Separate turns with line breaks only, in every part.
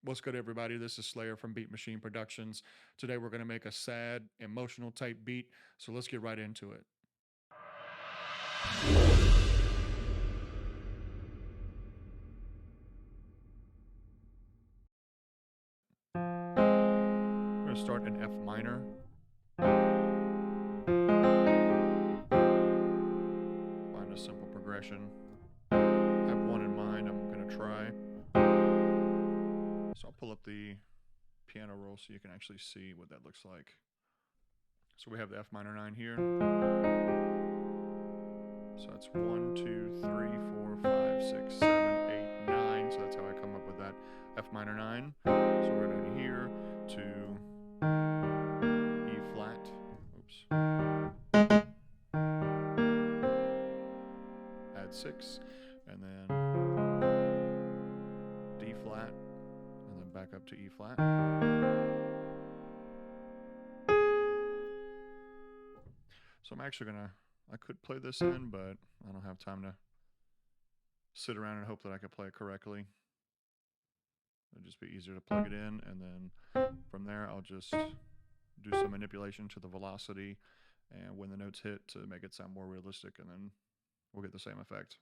What's good, everybody? This is Slayer from Beat Machine Productions. Today, we're going to make a sad, emotional type beat, so let's get right into it. I'm going to start in F minor, find a simple progression. Have one in mind, I'm going to try. So I'll pull up the piano roll so you can actually see what that looks like. So we have the F minor 9 here. So that's 1, 2, 3, 4, 5, 6, 7, 8, 9. So that's how I come up with that F minor 9. So we're going to here to E flat. Oops. Add 6, and then D flat, and then back up to E flat. So I'm actually gonna, I could play this in, but I don't have time to sit around and hope that I can play it correctly. It'd just be easier to plug it in, and then from there I'll just do some manipulation to the velocity and when the notes hit to make it sound more realistic, and then we'll get the same effect.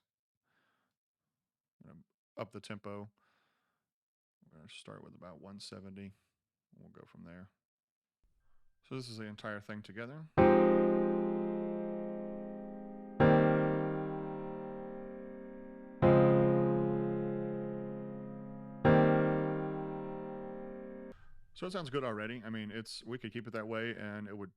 I'm gonna up the tempo. We're gonna start with about 170. We'll go from there. So this is the entire thing together. So it sounds good already. I mean, we could keep it that way and it would,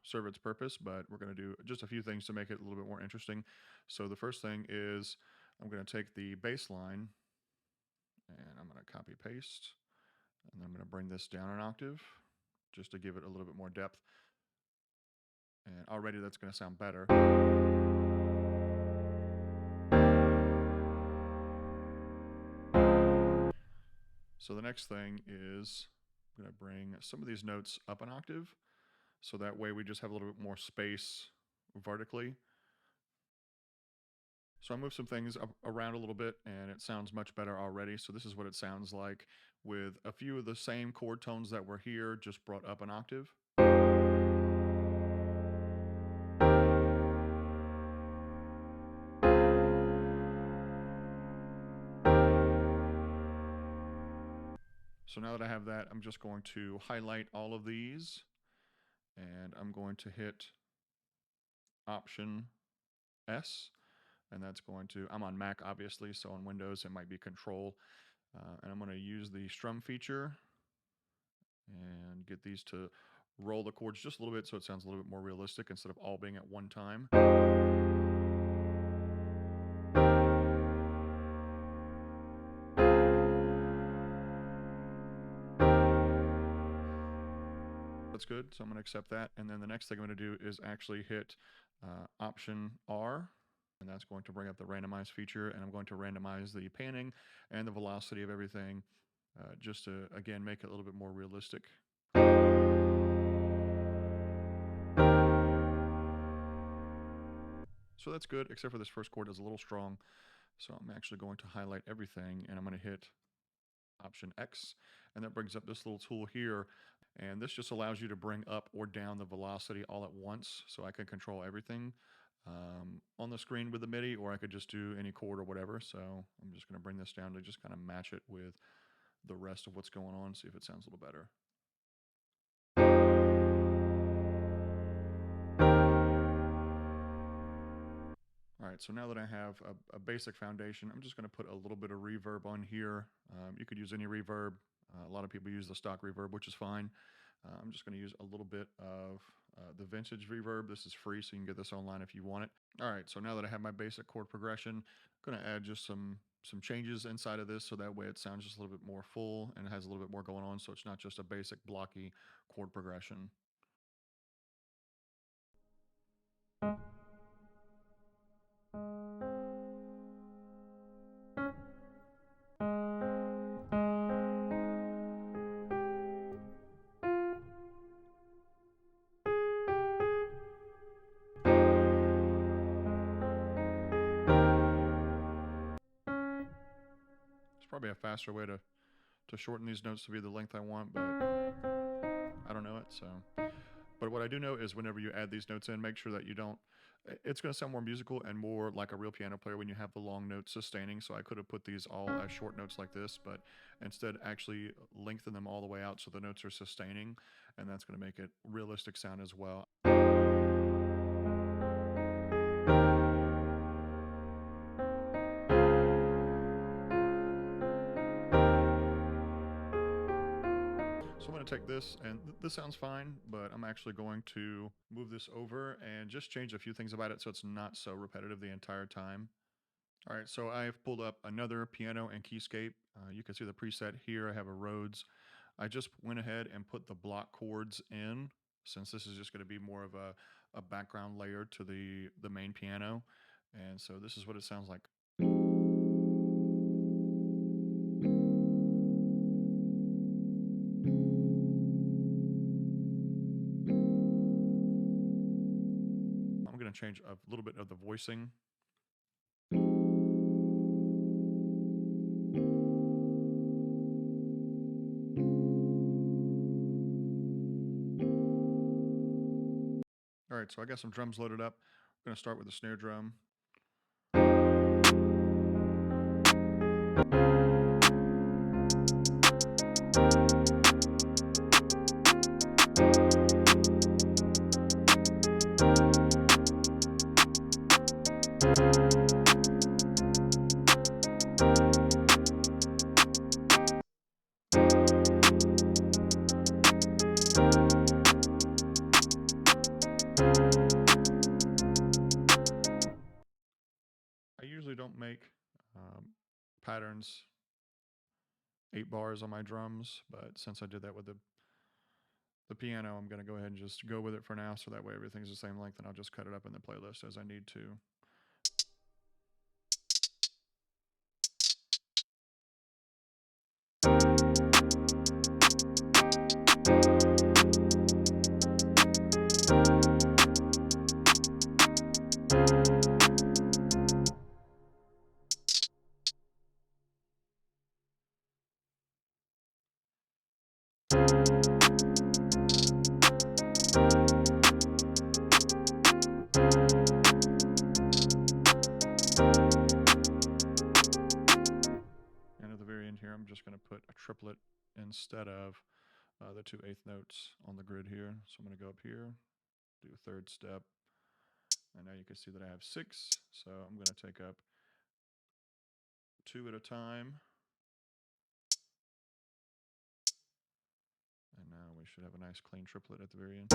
serve its purpose, but we're going to do just a few things to make it a little bit more interesting. So the first thing is I'm going to take the bass line and I'm going to copy paste, and then I'm going to bring this down an octave just to give it a little bit more depth. And already that's going to sound better. So the next thing is I'm going to bring some of these notes up an octave. So that way we just have a little bit more space vertically. So I moved some things around a little bit and it sounds much better already. So this is what it sounds like with a few of the same chord tones that were here, just brought up an octave. So now that I have that, I'm just going to highlight all of these and I'm going to hit Option S, and that's going to, I'm on Mac obviously, so on Windows it might be Control, and I'm going to use the strum feature and get these to roll the chords just a little bit so it sounds a little bit more realistic instead of all being at one time. That's good, so I'm going to accept that. And then the next thing I'm going to do is actually hit Option R, and that's going to bring up the randomize feature, and I'm going to randomize the panning and the velocity of everything just to, again, make it a little bit more realistic. So that's good, except for this first chord is a little strong. So I'm actually going to highlight everything, and I'm going to hit Option X, and that brings up this little tool here. And this just allows you to bring up or down the velocity all at once, so I can control everything on the screen with the MIDI, or I could just do any chord or whatever. So I'm just going to bring this down to just kind of match it with the rest of what's going on, see if it sounds a little better. All right, so now that I have a basic foundation, I'm just going to put a little bit of reverb on here. You could use any reverb. A lot of people use the stock reverb, which is fine. I'm just going to use a little bit of the vintage reverb. This is free, so you can get this online if you want it. All right, so now that I have my basic chord progression, I'm going to add just some changes inside of this so that way it sounds just a little bit more full and it has a little bit more going on, so it's not just a basic blocky chord progression. It's probably a faster way to to shorten these notes to be the length I want, but I don't know it. So, but what I do know is whenever you add these notes in, make sure that you don't. It's going to sound more musical and more like a real piano player when you have the long notes sustaining. So I could have put these all as short notes like this, but instead actually lengthen them all the way out so the notes are sustaining, and that's going to make it realistic sound as well. So I'm going to take this, and this sounds fine, but I'm actually going to move this over and just change a few things about it so it's not so repetitive the entire time. All right, so I've pulled up another piano and keyscape. You can see the preset here. I have a Rhodes. I just went ahead and put the block chords in, since this is just going to be more of a background layer to the main piano. And so this is what it sounds like. I'm going to change a little bit of the voicing. All right, so I got some drums loaded up. I'm going to start with the snare drum. I usually don't make patterns 8 bars on my drums, but since I did that with the piano, I'm going to go ahead and just go with it for now, so that way everything's the same length, and I'll just cut it up in the playlist as I need to. And at the very end here, I'm just going to put a triplet instead of the 2/8 notes on the grid here. So I'm going to go up here, do a third step, and now you can see that I have 6. So I'm going to take up 2 at a time. And now we should have a nice clean triplet at the very end.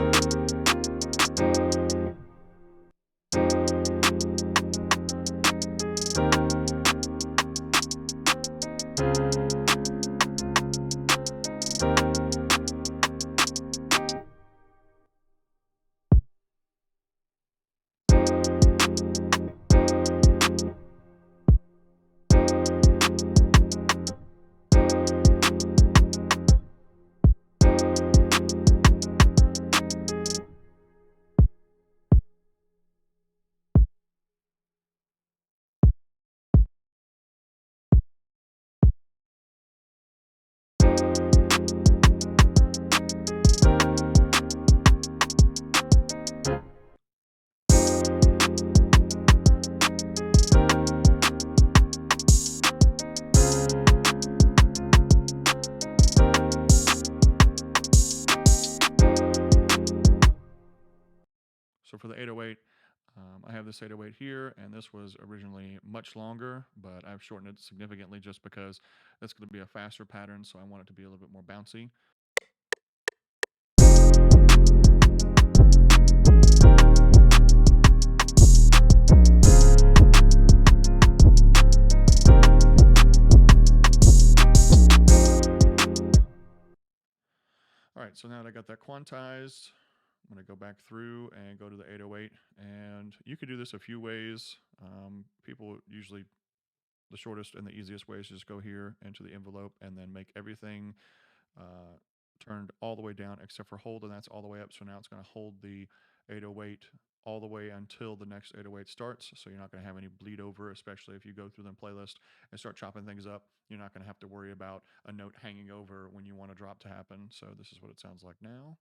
So for the 808, I have this 808 here, and this was originally much longer, but I've shortened it significantly just because it's going to be a faster pattern, so I want it to be a little bit more bouncy. All right, so now that I got that quantized, I'm going to go back through and go to the 808, and you could do this a few ways. People usually, the shortest and the easiest way is just go here into the envelope and then make everything turned all the way down except for hold, and that's all the way up. So now it's going to hold the 808 all the way until the next 808 starts. So you're not going to have any bleed over, especially if you go through the playlist and start chopping things up. You're not going to have to worry about a note hanging over when you want a drop to happen. So this is what it sounds like now.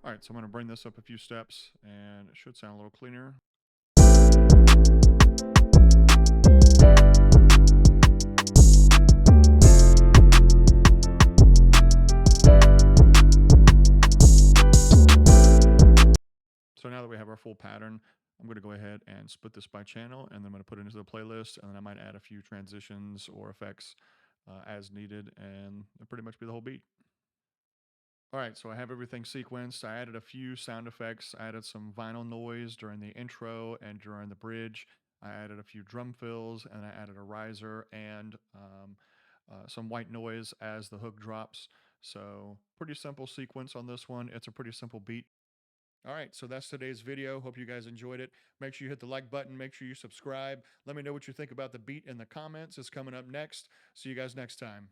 All right, so I'm going to bring this up a few steps and it should sound a little cleaner. So now that we have our full pattern, I'm going to go ahead and split this by channel, and then I'm going to put it into the playlist, and then I might add a few transitions or effects as needed, and that'll pretty much be the whole beat. All right, so I have everything sequenced. I added a few sound effects. I added some vinyl noise during the intro and during the bridge. I added a few drum fills, and I added a riser and some white noise as the hook drops. So pretty simple sequence on this one. It's a pretty simple beat. All right, so that's today's video. Hope you guys enjoyed it. Make sure you hit the like button. Make sure you subscribe. Let me know what you think about the beat in the comments. It's coming up next. See you guys next time.